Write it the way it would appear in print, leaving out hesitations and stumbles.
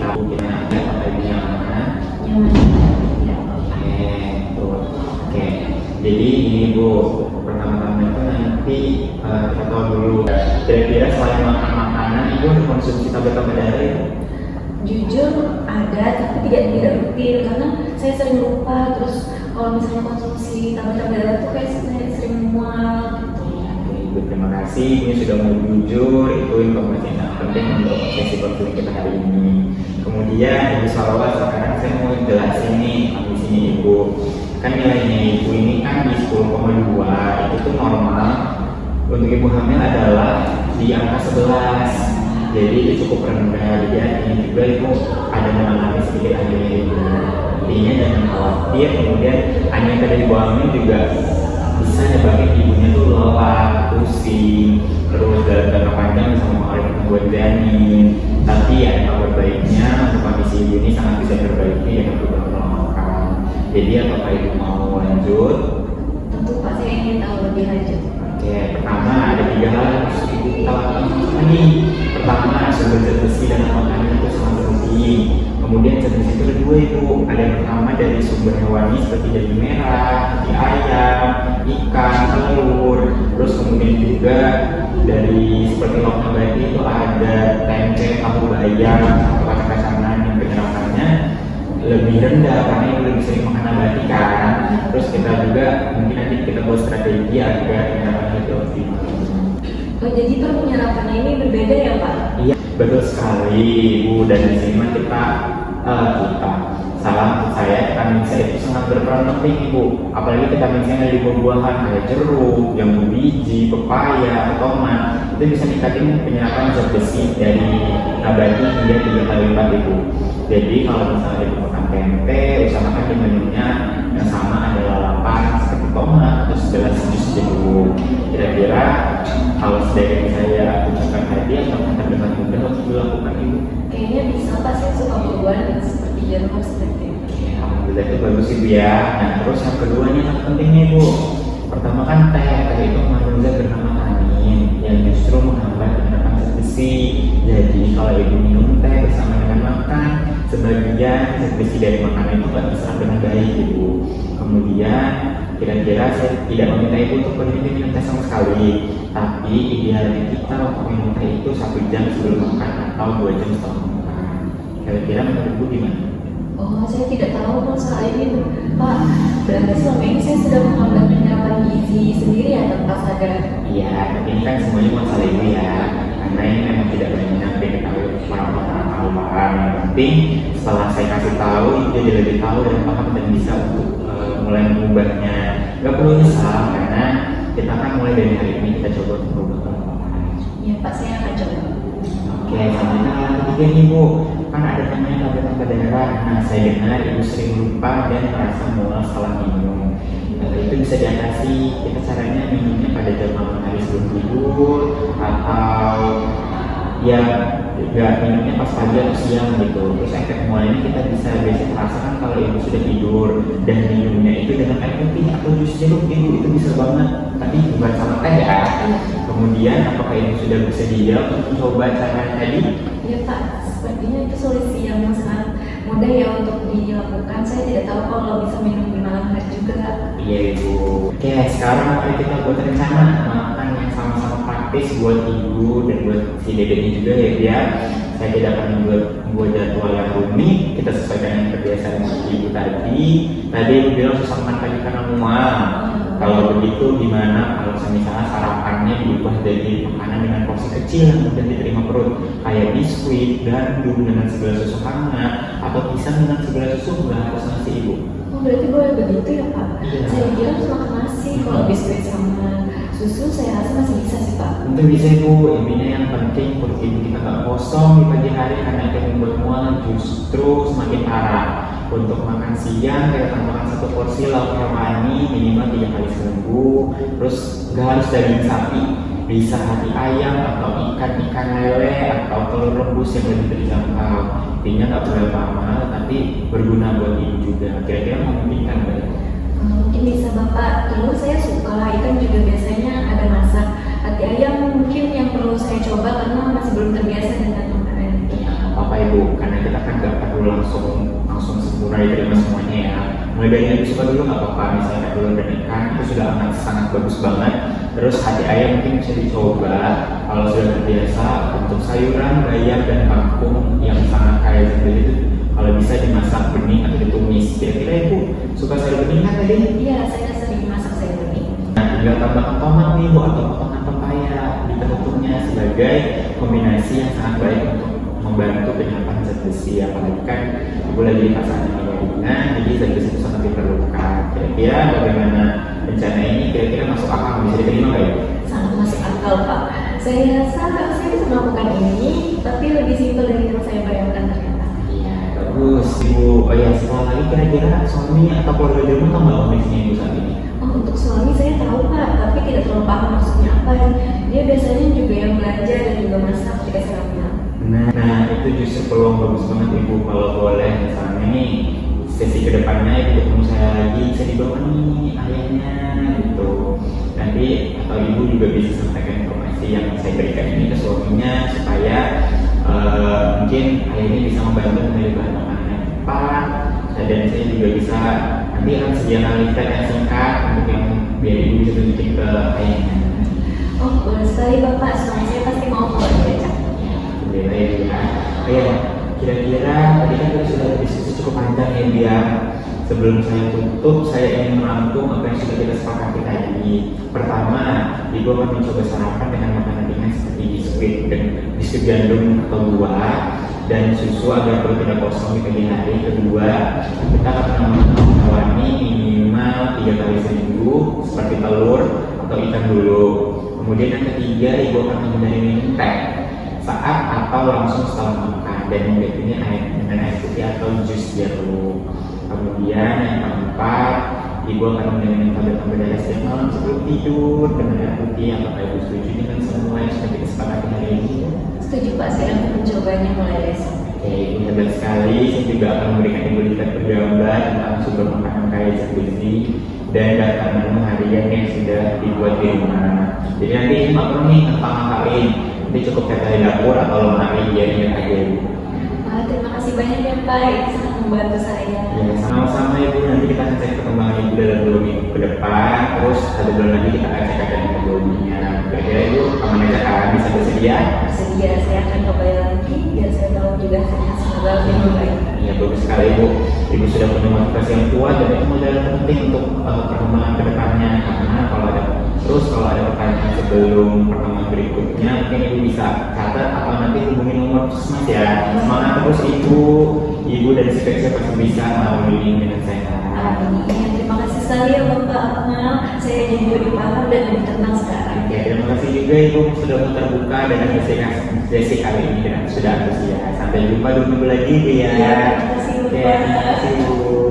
tahu kita apa ibu yang mana. Oke. Jadi ini Bu, pertama-tama itu nanti kita tahu dulu. Kira-kira selain makan makanan, ibu ada konsumsi tablet-tablet darah? Jujur ada, tapi tidak rutin karena saya sering lupa. Terus kalau misalnya konsumsi tablet-tablet darah tuh kayak saya sering mual gitu. Ibu terima kasih, ini sudah mau jujur, itu informasi yang sangat penting untuk sesi konseling kita hari ini. Kemudian Ibu Salawat, sekarang saya mau jelasin nih kondisinya Ibu. Kan nilainya Ibu ini kan di 10,2, itu tuh normal untuk Ibu hamil adalah di angka 11. Jadi itu cukup rendah, jadi ini juga Ibu ada mengalami sedikit anemia Ibu. Intinya jangan khawatir, kemudian anemia dari Ibu hamil juga bisa nyebabin ibunya tuh lelah, pusing, terus dalam jangka panjang bisa mengalami gangguan janin. Tapi ya kabar baiknya untuk kondisi ibu ini sangat bisa diperbaiki dengan beberapa makan. Jadi apakah ibu mau lanjut? Tentu Pak, saya ingin tahu lebih lanjut. Oke, pertama ada 3 hal yang harus ibu lakukan ini. Pertama, sumber zat besi dalam makanan itu sangat penting. Kemudian zat besi itu ada 2 Ibu. Ada yang pertama dari sumber hewani seperti daging merah, hati ayam, ikan, telur. Terus kemudian juga dari seperti lauk nabati itu ada tempe, tahu bayam, atau kacang-kacangan yang penyerapannya lebih rendah karena yang lebih sering makan nabati kan. Terus kita juga mungkin nanti kita buat strategi agar penyerapannya lebih optimal. Oh, jadi penyerapannya ini berbeda ya Pak? Iya, betul sekali Ibu. Dan di sini kita salah saya, vitamin C itu sangat berperan penting Ibu. Apalagi vitamin C yang ada di buah-buahan kayak jeruk, jambu biji, pepaya, tomat, itu bisa meningkatkan penyerapan zat besi dari nabati hingga 3 kali lipat Ibu. Jadi kalau misalnya Ibu makan tempe, usahakan di menunya yang sama ada lalapan seperti tomat atau segelas jus jeruk. Kira-kira kalau dari saya ucapkan tadi atau terdengar mudah untuk dilakukan Ibu? Kayaknya bisa Pak, saya suka buah-buahan seperti jeruk seperti itu. Alhamdulillah itu bagus Ibu ya. Nah terus yang keduanya yang pentingnya Ibu. Pertama kan teh itu mengandung zat bernama tanin yang justru menghambat penyerapan zat besi. Jadi kalau Ibu minum teh bersama dengan makan, sebagian zat besi dari makanan itu nggak diserap dengan baik Ibu. Kemudian kira-kira saya tidak meminta Ibu untuk berhenti minum teh sama sekali, tapi idealnya kita untuk minum teh itu 1 jam sebelum makan atau 2 jam setelah makan. Kira-kira menurut Ibu gimana? Oh, saya tidak tahu masalah ini Pak. Berarti selama ini saya sudah menghambat penyerapan gizi sendiri ya tanpa sadar. Iya, ini kan semuanya masalah Ibu ya, karena ini memang tidak banyak diketahui orang-orang awam. Yang penting setelah saya kasih tahu, Ibu jadi lebih tahu dan paham dan bisa untuk mulai mengubahnya. Gak perlu nyesal karena kita kan mulai dari hari ini kita coba untuk merubah pola. Iya Pak, saya akan coba. Oke, selanjutnya hal ketiga nih Bu, kan ada namanya tablet darah. Nah, saya dengar Ibu sering lupa dan merasa mual setelah minum. Itu bisa diatasi. Kita caranya minumnya pada jam malam hari sebelum tidur, atau ya nggak minumnya pas pagi atau siang gitu. Terus efek mualnya kita bisa biasanya rasakan kalau Ibu sudah tidur dan minumnya itu dengan air putih atau jus jeruk Ibu, itu bisa banget. Tapi bukan sama teh ya. Kemudian apakah Ibu sudah bisa dijawab untuk coba cara tadi? Iya Pak, sepertinya itu solusi yang sangat mudah ya untuk dilakukan. Saya tidak tahu kalau bisa minum di malam hari juga. Iya Ibu. Oke, sekarang mari kita buat rencana makan yang sama-sama praktis buat Ibu dan buat si dedeknya juga ya dia. Saya tidak akan membuat jadwal yang rumit. Kita sesuaikan dengan kebiasaan Ibu tadi. Tadi Ibu bilang susah makan pagi karena mual. Kalau begitu gimana kalau misalnya sarapannya diubah dari makanan dengan porsi kecil yang mudah diterima perut, kayak biskuit, gandum dengan segelas susu hangat, atau pisang dengan segelas susu, nggak harus nasi Ibu. Oh, berarti boleh begitu ya Pak? Iya. Saya kira harus makan nasi. Kalau biskuit sama susu saya rasa masih bisa sih Pak. Tentu bisa Ibu, intinya yang penting perut Ibu kita nggak kosong di pagi hari karena itu membuat mual justru semakin parah. Untuk makan siang kita tambahkan 1 porsi lauk hewani minimal 3 kali seminggu. Terus nggak harus daging sapi, bisa hati ayam atau ikan lele atau telur rebus yang lebih terjangkau. Intinya nggak boleh mahal tapi berguna buat Ibu juga. Kira-kira memungkinkan nggak? Mungkin bisa Bapak. Telur saya suka, ikan juga biasanya ada masak. Hati ayam mungkin yang perlu saya coba karena masih belum terbiasa dengan makanan itu. Apa Ibu? Karena kita kan mulai dari yang suka dulu nggak apa-apa, misalnya telur dan ikan itu sudah sangat bagus banget. Terus hati ayam mungkin bisa dicoba kalau sudah terbiasa. Untuk sayuran, bayam dan kangkung yang sangat kaya zat besi itu kalau bisa dimasak bening atau ditumis. Kira-kira Ibu suka sayur bening kan tadi? Iya, saya sering masak sayur bening. Nah, tinggal tambahkan tomat nih Bu, atau potongan pepaya di penutupnya sebagai kombinasi yang sangat baik untuk membantu penyerapan zat besi. Apalagi kan Ibu lagi di fase anemia, jadi zat besi itu sangat diperlukan. Kira-kira bagaimana rencana ini? Kira-kira masuk akal, bisa diterima nggak Ibu? Sangat masuk akal Pak. Saya rasa saya bisa melakukan ini, tapi lebih simpel dari yang saya bayangkan ternyata. Iya, bagus Ibu. Oh ya, setelah lagi kira-kira suami atau keluarga di rumah tahu nggak kondisinya Ibu saat ini? Oh, untuk suami saya tahu Pak, tapi tidak terlalu paham maksudnya apa. Dia biasanya juga yang belanja dan juga masak ketika saya bilang. Nah, itu justru peluang bagus banget Ibu kalau boleh misalnya nih sesi kedepannya Ibu ketemu saya lagi, bisa dibawa nih ayahnya gitu. Nanti atau Ibu juga bisa sampaikan informasi yang saya berikan ini ke suaminya supaya mungkin ayahnya bisa membantu memilih bahan makanan yang tepat, dan saya juga bisa nanti akan sediakan leaflet yang singkat untuk yang biar Ibu bisa tunjukin ke ayahnya. Oh, boleh sekali Bapak, suami saya pasti mau kalau diajak. Beda ya. Oh ya, kira-kira tadi kan kita sudah diskusi cukup panjang ya biar sebelum saya tutup saya ingin merangkum apa yang sudah kita sepakati tadi. Pertama, Ibu akan mencoba sarapan dengan makanan ringan seperti biskuit dan biskuit gandum atau buah dan susu agar perut tidak kosong di pagi hari. Kedua, kita akan menawani minimal 3 kali seminggu seperti telur atau ikan dulu. Kemudian yang ketiga, Ibu akan menghindari minum teh saat atau langsung setelah makan dan menggantinya dengan air putih atau jus jeruk. Kemudian yang keempat, Ibu akan menghindari tablet-tablet darah setiap malam sebelum tidur dengan air putih. Apakah Ibu setuju dengan semua yang sudah kita sepakati hari ini? Setuju Pak, saya akan mencobanya mulai besok. Oke, Ibu hebat sekali. Saya juga akan memberikan Ibu lihat bergambar tentang sumber makanan kaya zat besi dan daftar menu harian yang sudah dibuat di rumah. Jadi nanti maklum nih tentang ngapain. Nanti cukup saya dari dapur atau lemari biar ingat aja Ibu. Terima kasih banyak ya Pak, ini sangat membantu saya. Ya, sama-sama Ibu. Nanti kita akan cek perkembangan Ibu dalam 2 minggu ke depan. Terus 1 bulan lagi kita akan cek keadaan ekonominya. Kira-kira Ibu aman aja kan? Bisa bersedia? Bersedia, saya akan kembali lagi biar saya tahu juga semoga lebih membaik. Ya, bagus sekali Ibu. Ibu sudah punya motivasi yang kuat dan itu modal penting untuk perkembangan ke depannya. Karena kalau ada pertanyaan sebelum pertemuan berikutnya, mungkin Ibu bisa catat atau nanti hubungi nomor puskesmas ya. Semangat terus Ibu dan siapa pasti bisa melalui dengan sehat. Amin. Terima kasih sekali ya Bapak Akmal. Saya jadi lebih paham dan lebih tenang sekarang. Ya, terima kasih juga Ibu sudah terbuka dengan sesi kali ini dan sudah antusias. Sampai jumpa 2 minggu lagi Bu ya. Terima kasih Bapak. Terima kasih Bu.